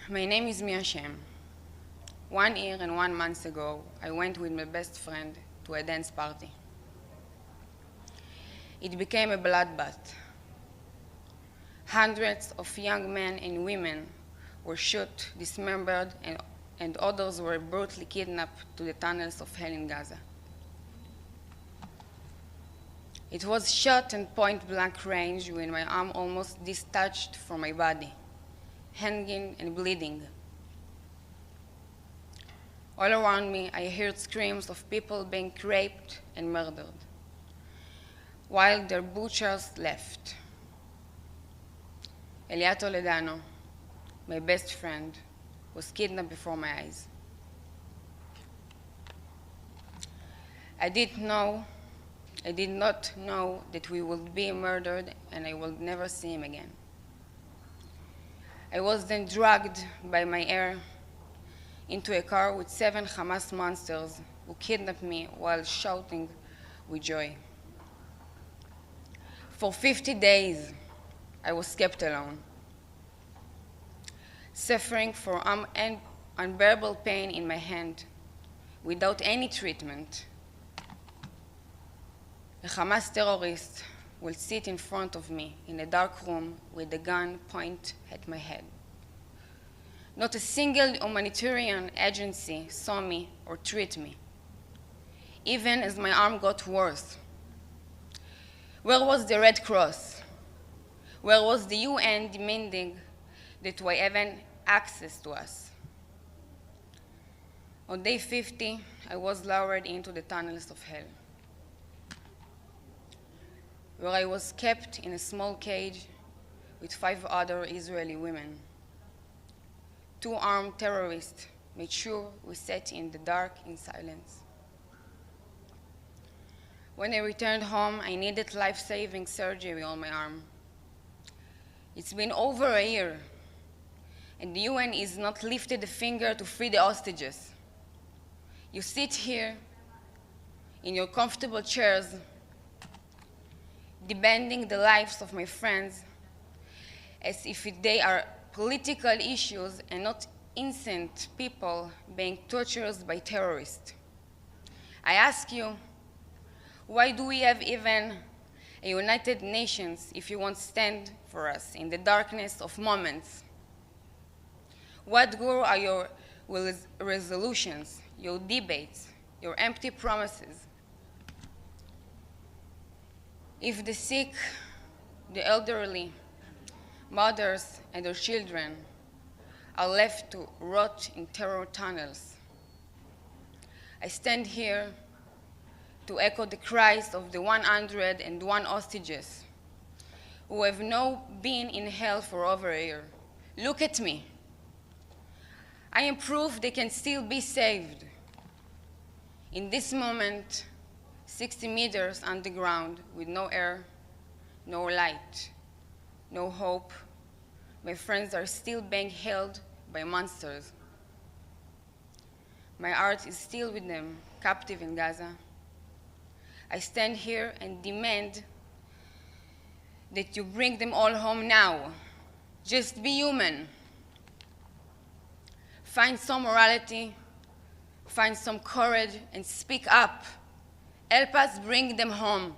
My name is Mia Shem. 1 year and 1 month ago, I went with my best friend to a dance party. It became a bloodbath. Hundreds of young men and women were shot, dismembered, and others were brutally kidnapped to the tunnels of hell in Gaza. It was shot in point-blank range when my arm almost detached from my body, hanging and bleeding. All around me, I heard screams of people being raped and murdered, while their butchers left. Yaaa Toledano, my best friend, was kidnapped before my eyes. I did not know that we would be murdered and I would never see him again. I was then dragged by my hair into a car with 7 Hamas monsters who kidnapped me while shouting with joy. For 50 days, I was kept alone, suffering from unbearable pain in my hand without any treatment. A Hamas terrorist will sit in front of me in a dark room with a gun pointed at my head. Not a single humanitarian agency saw me or treated me, even as my arm got worse. Where was the Red Cross? Where was the UN demanding that we have access to us? On day 50, I was lowered into the tunnels of hell, where I was kept in a small cage with 5 other Israeli women. 2 armed terrorists made sure we sat in the dark in silence. When I returned home, I needed life-saving surgery on my arm. It's been over a year, and the UN is not lifted a finger to free the hostages. You sit here in your comfortable chairs, demanding the lives of my friends as if they are political issues and not innocent people being tortured by terrorists. I ask you, why do we have even a United Nations if you won't stand for us in the darkness of moments? What good are your resolutions, your debates, your empty promises? If the sick, the elderly, mothers and their children are left to rot in terror tunnels, I stand here to echo the cries of the 101 hostages who have now been in hell for over a year. Look at me. I am proof they can still be saved. In this moment, 60 meters underground with no air, no light, no hope, my friends are still being held by monsters. My heart is still with them, captive in Gaza. I stand here and demand that you bring them all home now. Just be human. Find some morality, find some courage, and speak up. Help us bring them home.